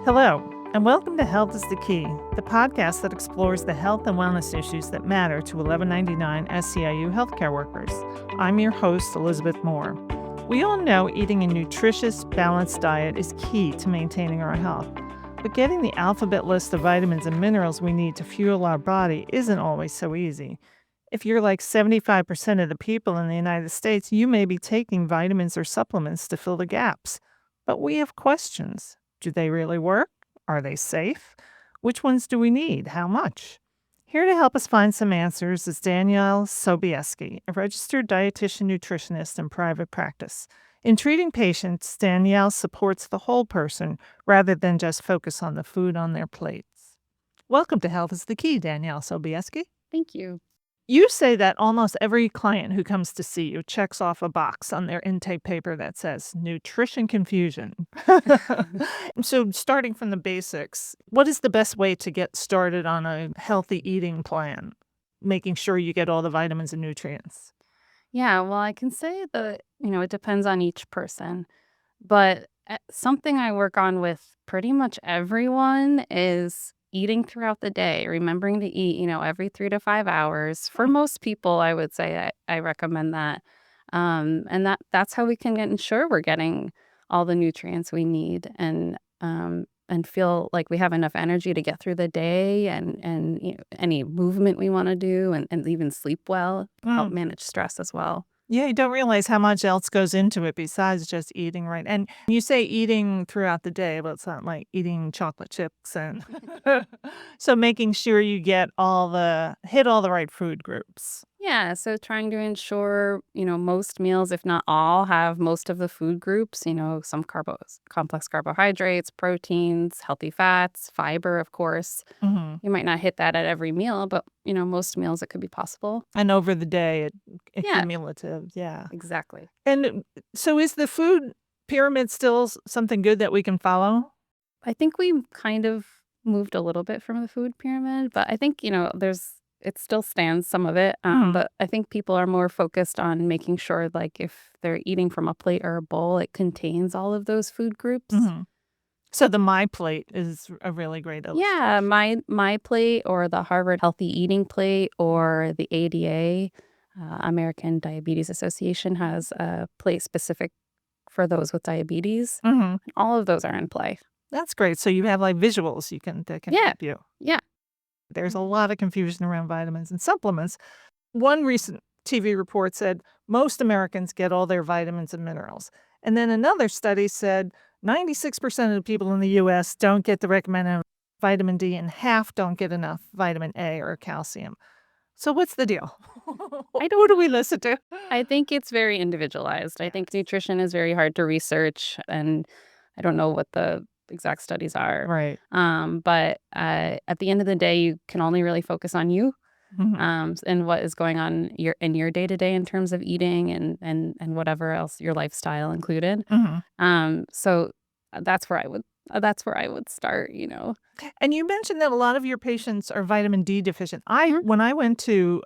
Hello, and welcome to Health is the Key, the podcast that explores the health and wellness issues that matter to 1199 SEIU healthcare workers. I'm your host, Elizabeth Moore. We all know eating a nutritious, balanced diet is key to maintaining our health, but getting the alphabet list of vitamins and minerals we need to fuel our body isn't always so easy. If you're like 75% of the people in the United States, you may be taking vitamins or supplements to fill the gaps. But we have questions. Do they really work? Are they safe? Which ones do we need? How much? Here to help us find some answers is Danielle Sobieski, a registered dietitian nutritionist in private practice. In treating patients, Danielle supports the whole person rather than just focus on the food on their plates. Welcome to Health is the Key, Danielle Sobieski. Thank you. You say that almost every client who comes to see you checks off a box on their intake paper that says nutrition confusion. So starting from the basics, what is the best way to get started on a healthy eating plan, making sure you get all the vitamins and nutrients? Yeah, well, I can say that, it depends on each person. But something I work on with pretty much everyone is eating throughout the day, remembering to eat, every 3 to 5 hours. For most people, I would say I recommend that. And that's how we can ensure we're getting all the nutrients we need and feel like we have enough energy to get through the day and any movement we want to do and even sleep well, help manage stress as well. Yeah, you don't realize how much else goes into it besides just eating right. And you say eating throughout the day, but it's not like eating chocolate chips and so making sure you hit all the right food groups. Yeah, so trying to ensure, most meals, if not all, have most of the food groups, some complex carbohydrates, proteins, healthy fats, fiber, of course. Hmm. You might not hit that at every meal, but, most meals it could be possible. And over the day, Yeah, cumulative. Yeah. exactly. And so is the food pyramid still something good that we can follow? I think we kind of moved a little bit from the food pyramid, but I think, it still stands some of it. But I think people are more focused on making sure, like, if they're eating from a plate or a bowl, it contains all of those food groups. Mm-hmm. So the My Plate is a really great illustration. Yeah, my plate or the Harvard Healthy Eating Plate or the ADA, American Diabetes Association, has a plate specific for those with diabetes. Mm-hmm. All of those are in play. That's great. So you have like visuals that can Yeah, help you. yeah. There's a lot of confusion around vitamins and supplements. One recent TV report said most Americans get all their vitamins and minerals. And then another study said 96% of the people in the U.S. don't get the recommended vitamin D and half don't get enough vitamin A or calcium. So what's the deal? Who do we listen to? I think it's very individualized. I think nutrition is very hard to research, and I don't know what the exact studies are. Right. But at the end of the day, you can only really focus on you. Mhm. And what is going on in your day to day in terms of eating and whatever else your lifestyle included. Mhm. So that's where I would start. And you mentioned that a lot of your patients are vitamin D deficient. Mhm. When I went to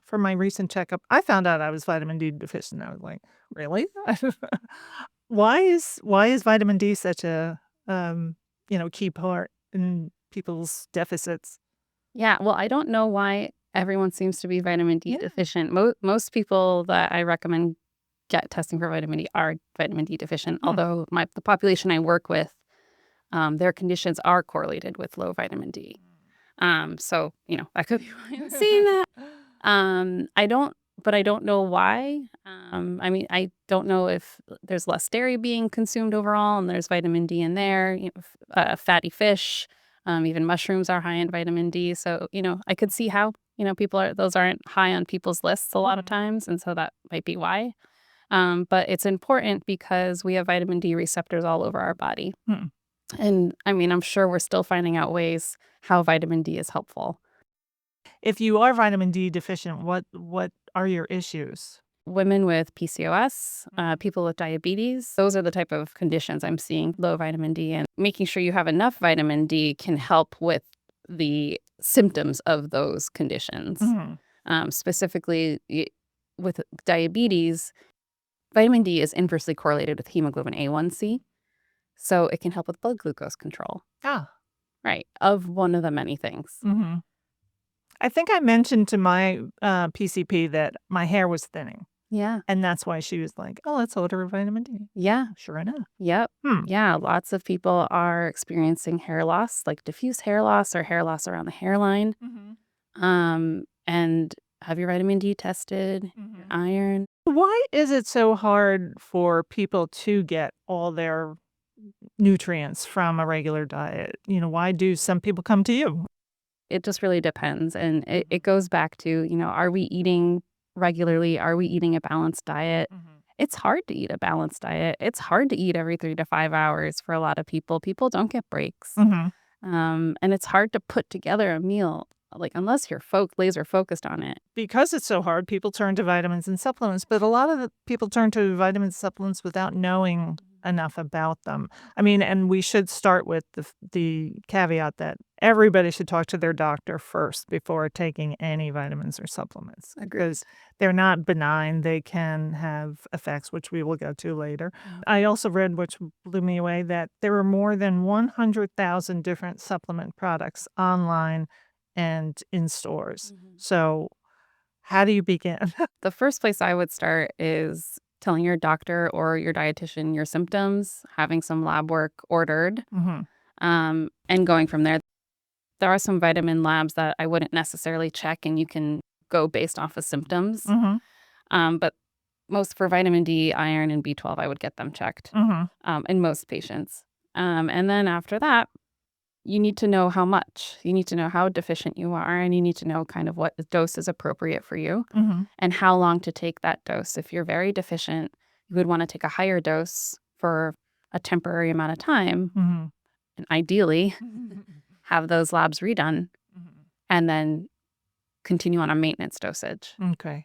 for my recent checkup, I found out I was vitamin D deficient. I was like, really? Why is vitamin D such a key part in people's deficits? Yeah. Well, I don't know why everyone seems to be vitamin D Yeah. deficient. Most people that I recommend get testing for vitamin D are vitamin D deficient. Hmm. Although the population I work with, their conditions are correlated with low vitamin D. So, I could be why I'm seeing that. I don't know why. I mean, I don't know if there's less dairy being consumed overall and there's vitamin D in there, fatty fish, even mushrooms are high in vitamin D. So, I could see how, those aren't high on people's lists a lot of Mhm. times. And so that might be why. But it's important because we have vitamin D receptors all over our body. Hmm. And I mean, I'm sure we're still finding out ways how vitamin D is helpful. If you are vitamin D deficient, what are your issues? Women with PCOS, people with diabetes, those are the type of conditions I'm seeing low vitamin D. And making sure you have enough vitamin D can help with the symptoms of those conditions. Mhm. Specifically, with diabetes, vitamin D is inversely correlated with hemoglobin A1C. So it can help with blood glucose control. Ah. Right. Of one of the many things. Mm-hmm. I think I mentioned to my PCP that my hair was thinning. Yeah. And that's why she was like, oh, let's order a vitamin D. Yeah. Sure enough. Yep. Hmm. Yeah. Lots of people are experiencing hair loss, like diffuse hair loss or hair loss around the hairline. And have your vitamin D tested, your iron. Why is it so hard for people to get all their nutrients from a regular diet? Why do some people come to you? It just really depends. And it goes back to, are we eating regularly? Are we eating a balanced diet? It's hard to eat a balanced diet. It's hard to eat every 3 to 5 hours for a lot of people. People don't get breaks. And it's hard to put together a meal, like unless you're laser focused on it. Because it's so hard, people turn to vitamins and supplements, but a lot of the people turn to vitamins and supplements without knowing enough about them. I mean, and we should start with the caveat that everybody should talk to their doctor first before taking any vitamins or supplements. Because they're not benign. They can have effects, which we will get to later. I also read, which blew me away, that there are more than 100,000 different supplement products online and in stores. So how do you begin? The first place I would start is telling your doctor or your dietitian your symptoms, having some lab work ordered, and going from there. There are some vitamin labs that I wouldn't necessarily check, and you can go based off of symptoms. But most for vitamin D, iron, and B12, I would get them checked in most patients. And then after that, you need to know how much. You need to know how deficient you are, and you need to know kind of what dose is appropriate for you and how long to take that dose. If you're very deficient, you would want to take a higher dose for a temporary amount of time, and ideally have those labs redone and then continue on a maintenance dosage. Okay.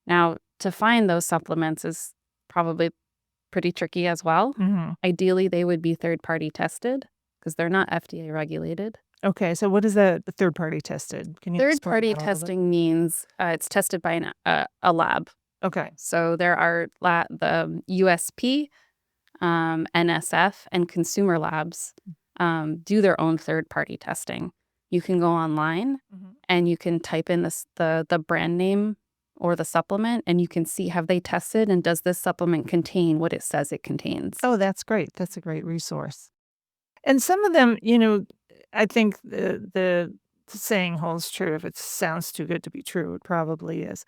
Now, to find those supplements is probably pretty tricky as well. Ideally, they would be third-party tested, because they're not FDA regulated. Okay, so what is that third-party tested? Can you explain Third-party that a little bit? testing means it's tested by a lab. Okay. So there are the USP, NSF, and consumer labs do their own third-party testing. You can go online and you can type in the brand name or the supplement, and you can see, have they tested, and does this supplement contain what it says it contains? Oh, that's great. That's a great resource. And some of them, I think the saying holds true. If it sounds too good to be true, it probably is.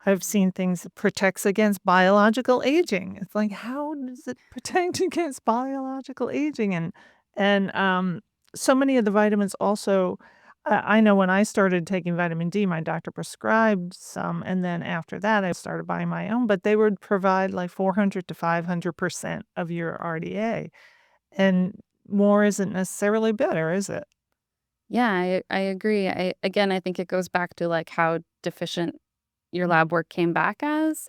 I've seen things that protects against biological aging. It's like, how does it protect against biological aging? And so many of the vitamins also, I know when I started taking vitamin D, my doctor prescribed some, and then after that, I started buying my own. But they would provide like 400 to 500% of your RDA. And more isn't necessarily better, is it? Yeah, I agree. Again, I think it goes back to like how deficient your lab work came back as.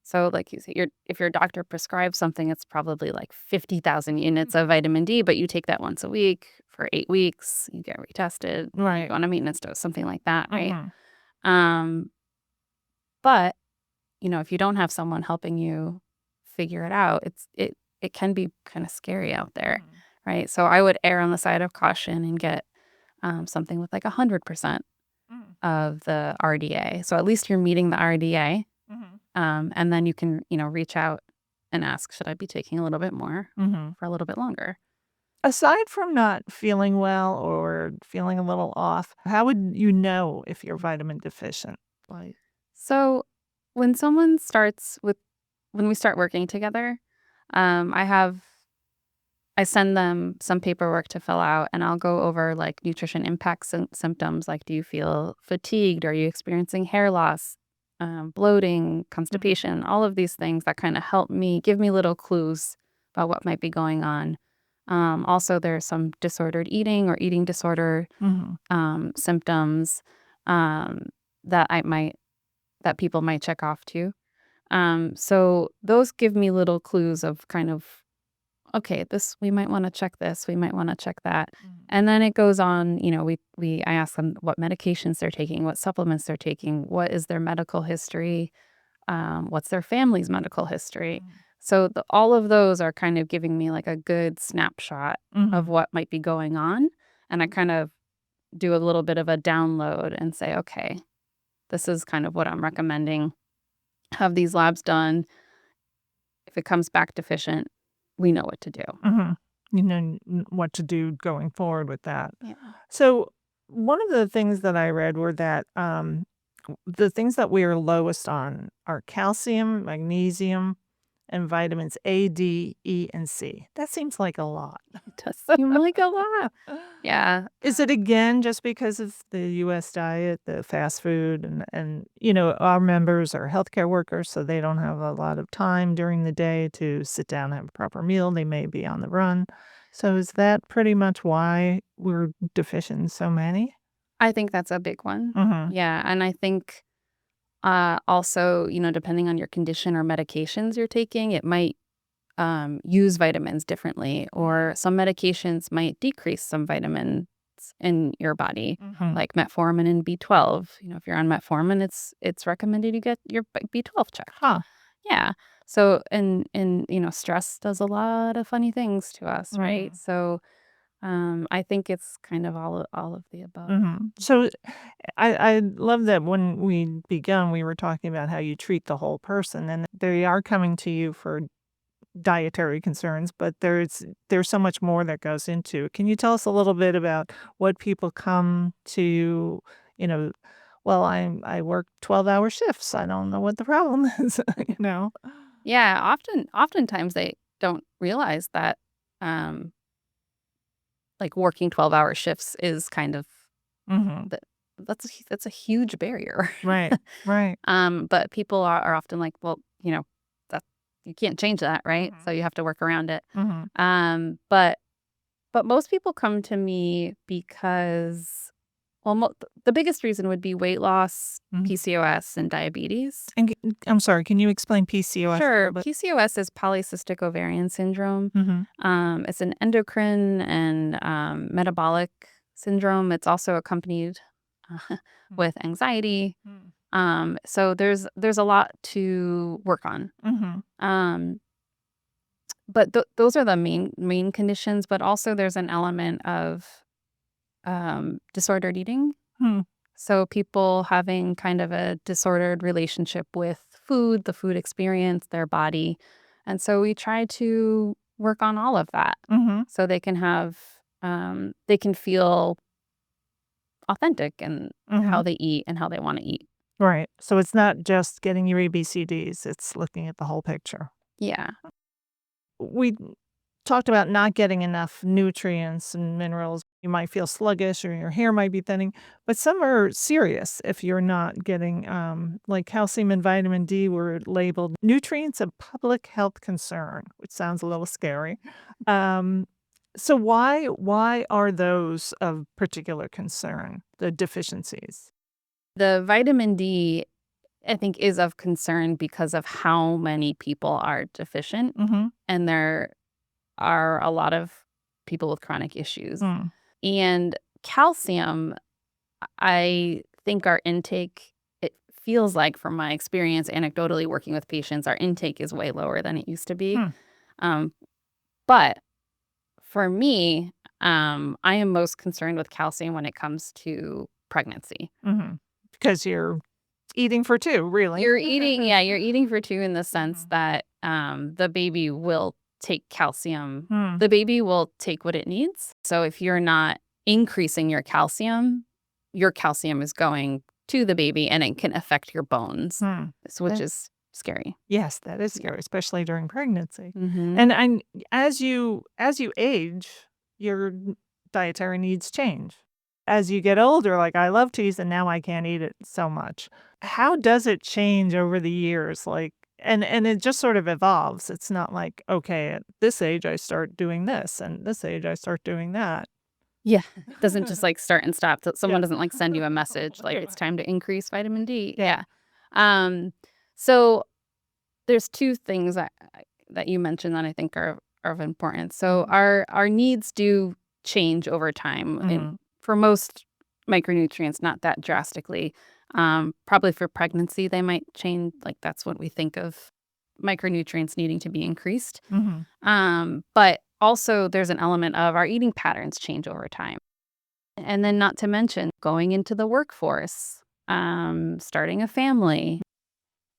So like you say, if your doctor prescribes something, it's probably like 50,000 units of vitamin D, but you take that once a week for 8 weeks, you get retested, Right. you go on a maintenance dose, something like that, right? But, if you don't have someone helping you figure it out, it can be kind of scary out there, right? So I would err on the side of caution and get something with like 100% of the RDA. So at least you're meeting the RDA. And then you can, reach out and ask, should I be taking a little bit more for a little bit longer? Aside from not feeling well or feeling a little off, how would you know if you're vitamin deficient? Like, So when when we start working together, I send them some paperwork to fill out, and I'll go over like nutrition impacts and symptoms. Like, do you feel fatigued? Are you experiencing hair loss, bloating, constipation? All of these things that kind of give me little clues about what might be going on. Also, there's some disordered eating or eating disorder symptoms that people might check off too. So those give me little clues of kind of, okay, we might want to check this, we might want to check that. And then it goes on, I ask them what medications they're taking, what supplements they're taking, what is their medical history, what's their family's medical history. So all of those are kind of giving me like a good snapshot of what might be going on. And I kind of do a little bit of a download and say, okay, this is kind of what I'm recommending. Have these labs done. If it comes back deficient, we know what to do. You know what to do going forward with that. Yeah. So one of the things that I read were that the things that we are lowest on are calcium, magnesium, and vitamins A, D, E, and C. That seems like a lot. It does seem like a lot. Yeah. Is it again just because of the U.S. diet, the fast food, and you know, our members are healthcare workers, so they don't have a lot of time during the day to sit down and have a proper meal. They may be on the run. So is that pretty much why we're deficient in so many? I think that's a big one. Mm-hmm. Yeah. And I think also, depending on your condition or medications you're taking, it might use vitamins differently, or some medications might decrease some vitamins in your body, like metformin and B12. If you're on metformin, it's recommended you get your B12 checked. Yeah. So and stress does a lot of funny things to us, right? So I think it's kind of all of the above. So I love that when we began, we were talking about how you treat the whole person, and they are coming to you for dietary concerns, but there's so much more that goes into it. Can you tell us a little bit about what people come to, you know, well, I work 12-hour shifts. I don't know what the problem is, you know? Yeah, oftentimes they don't realize that like working 12-hour shifts is kind of Mhm. that that's a huge barrier. Right. Right. But people are often like, well, that you can't change that, right? So you have to work around it. Mhm. But most people come to me because, well, the biggest reason would be weight loss, Mhm. PCOS, and diabetes. And I'm sorry, can you explain PCOS a Sure. little bit? PCOS is polycystic ovarian syndrome. Mhm. It's an endocrine and metabolic syndrome. It's also accompanied with anxiety. So there's a lot to work on. Mhm. Um, but those are the main conditions. But also there's an element of disordered eating. Hmm. So people having kind of a disordered relationship with food, the food experience, their body. And so we try to work on all of that Mhm. so they can they can feel authentic in how Mhm. they eat and how they want to eat. Right. So it's not just getting your ABCDs, it's looking at the whole picture. Yeah. We talked about not getting enough nutrients and minerals. You might feel sluggish or your hair might be thinning, but some are serious if you're not getting, like calcium and vitamin D were labeled nutrients of public health concern, which sounds a little scary. Um, so why are those of particular concern, the deficiencies? The vitamin D, I think, is of concern because of how many people are deficient. Mm-hmm. And there are a lot of people with chronic issues. Mm. And calcium, I think our intake, it feels like from my experience anecdotally working with patients, our intake is way lower than it used to be. Hmm. Um, but for me, I am most concerned with calcium when it comes to pregnancy. Mm-hmm. Because you're eating for two, really. You're eating, yeah, you're eating for two in the sense Mhm. that the baby will take calcium. Hmm. The baby will take what it needs. So if you're not increasing your calcium is going to the baby and it can affect your bones, Hmm. which That is scary. Yes, that is scary, especially during pregnancy. Mm-hmm. And as you age, your dietary needs change. As you get older, like I love cheese and now I can't eat it so much. How does it change over the years? Like and it just sort of evolves. It's not like, okay, at this age I start doing this and this age I start doing that. Yeah. It doesn't just like start and stop. Yeah. Someone doesn't like send you a message like it's time to increase vitamin D. Yeah. Yeah. So there's two things that you mentioned that I think are of importance. So our needs do change over time, and Mhm. for most micronutrients, not that drastically. Probably for pregnancy, they might change. Like that's what we think of micronutrients needing to be increased. Mm-hmm. But also there's an element of our eating patterns change over time. And then not to mention going into the workforce, starting a family.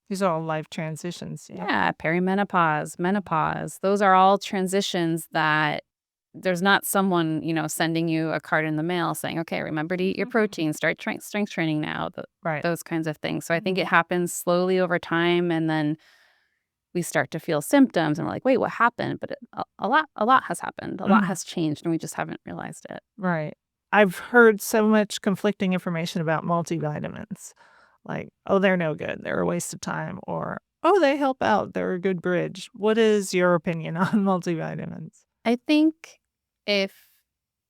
These are all life transitions. Yep. Yeah, perimenopause, menopause. Those are all transitions that there's not someone, sending you a card in the mail saying, okay, remember to eat your protein, start strength training now, Right. those kinds of things. So I think it happens slowly over time, and then we start to feel symptoms and we're like, wait, what happened? But a lot has happened. A lot has changed and we just haven't realized it. Right. I've heard so much conflicting information about multivitamins. Like, oh, they're no good. They're a waste of time. Or, oh, they help out. They're a good bridge. What is your opinion on multivitamins? I think if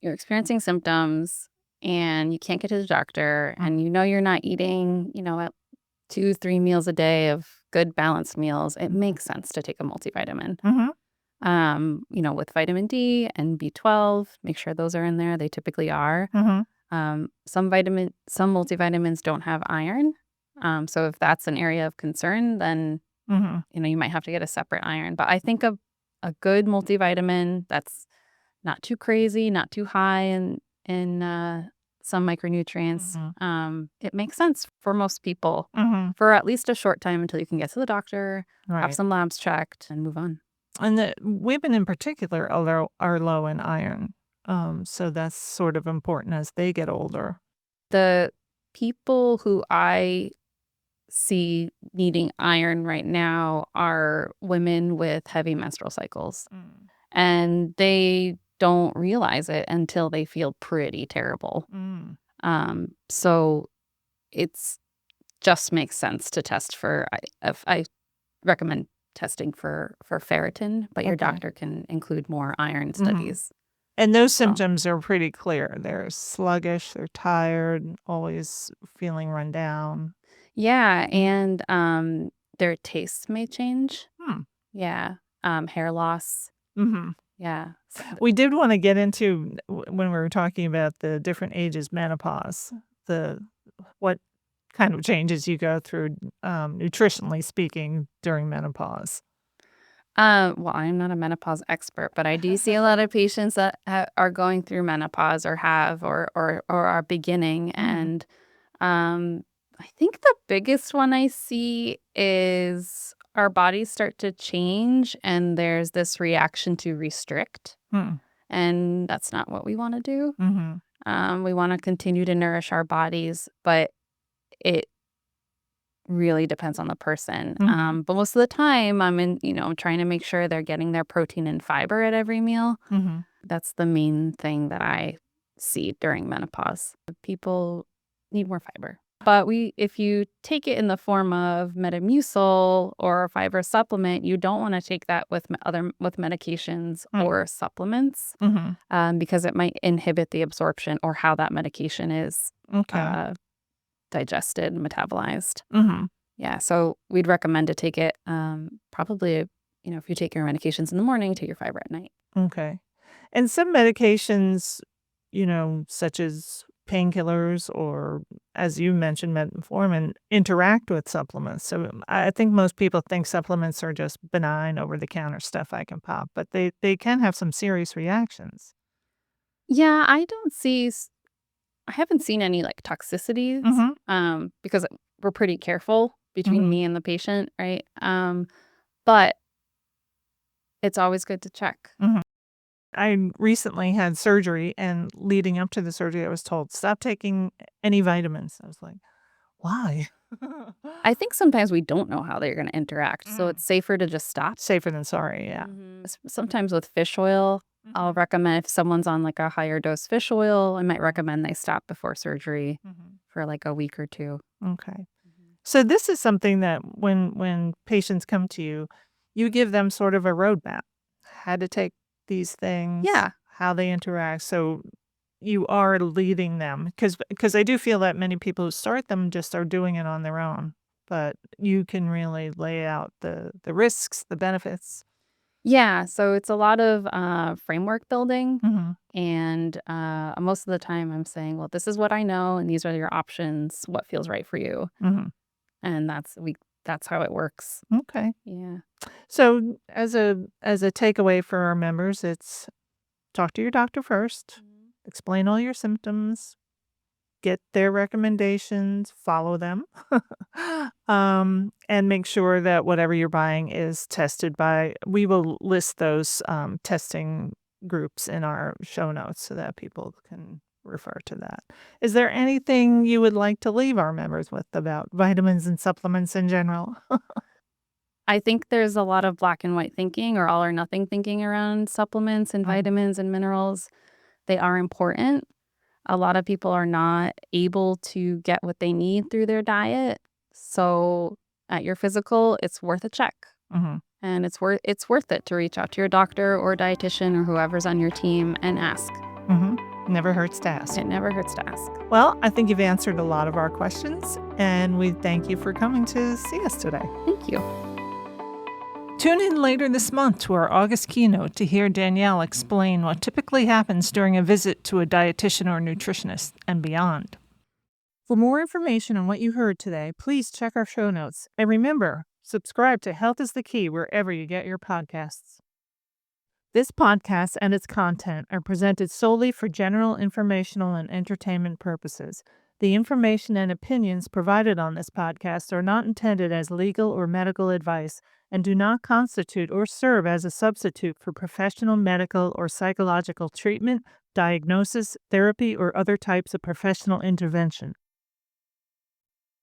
you're experiencing symptoms and you can't get to the doctor and you're not eating, 2-3 meals a day of good balanced meals, it makes sense to take a multivitamin. With vitamin D and B12, make sure those are in there. They typically are. Some multivitamins don't have iron. So if that's an area of concern, then you might have to get a separate iron. But I think a good multivitamin that's not too crazy, not too high in some micronutrients, it makes sense for most people for at least a short time until you can get to the doctor, have Right. some labs checked, and move on. And the women in particular are low in iron. So that's sort of important as they get older. The people who I see needing iron right now are women with heavy menstrual cycles. And they don't realize it until they feel pretty terrible. So it's just makes sense to test for. I recommend testing for ferritin, but your doctor can include more iron studies. And those symptoms are pretty clear. They're sluggish, they're tired, always feeling run down. Yeah, and their tastes may change. Yeah, hair loss. Yeah. We did want to get into, when we were talking about the different ages, menopause, what kind of changes you go through, nutritionally speaking, during menopause. Well, I'm not a menopause expert, but I do see a lot of patients that are going through menopause or have or are beginning. And I think the biggest one I see is our bodies start to change and there's this reaction to restrict. And that's not what we want to do. We want to continue to nourish our bodies, but it really depends on the person. But most of the time I'm trying to make sure they're getting their protein and fiber at every meal. That's the main thing that I see during menopause. People need more fiber. But if you take it in the form of Metamucil or a fiber supplement, you don't want to take that with medications or supplements because it might inhibit the absorption or how that medication is digested and metabolized. Yeah, so we'd recommend to take it probably, if you take your medications in the morning, take your fiber at night. Okay. And some medications, such as painkillers or, as you mentioned, metformin, interact with supplements. So I think most people think supplements are just benign, over-the-counter stuff I can pop, but they can have some serious reactions. Yeah, I haven't seen any like toxicities because we're pretty careful between me and the patient, right? But it's always good to check. I recently had surgery, and leading up to the surgery, I was told, stop taking any vitamins. I was like, why? I think sometimes we don't know how they're going to interact, so it's safer to just stop. Safer than sorry, yeah. Sometimes with fish oil, I'll recommend if someone's on like a higher dose fish oil, I might recommend they stop before surgery for like a week or two. Okay. So this is something that when patients come to you, you give them sort of a roadmap, how to take these things, how they interact. So you are leading them because I do feel that many people who start them just are doing it on their own, but you can really lay out the risks, the benefits. Yeah, so it's a lot of framework building, and most of the time I'm saying, well, this is what I know, and these are your options. What feels right for you? And that's how it works. Okay. Yeah. So as a takeaway for our members, it's talk to your doctor first, explain all your symptoms, get their recommendations, follow them, and make sure that whatever you're buying is tested by. We will list those testing groups in our show notes so that people can refer to that. Is there anything you would like to leave our members with about vitamins and supplements in general? I think there's a lot of black and white thinking or all or nothing thinking around supplements and Mhm. vitamins and minerals. They are important. A lot of people are not able to get what they need through their diet. So at your physical, it's worth a check. Mhm. And it's worth it to reach out to your doctor or dietitian or whoever's on your team and ask. Mhm. Never hurts to ask. It never hurts to ask. Well, I think you've answered a lot of our questions, and we thank you for coming to see us today. Thank you. Tune in later this month to our August keynote to hear Danielle explain what typically happens during a visit to a dietitian or nutritionist and beyond. For more information on what you heard today, please check our show notes. And remember, subscribe to Health is the Key wherever you get your podcasts. This podcast and its content are presented solely for general informational and entertainment purposes. The information and opinions provided on this podcast are not intended as legal or medical advice and do not constitute or serve as a substitute for professional medical or psychological treatment, diagnosis, therapy, or other types of professional intervention.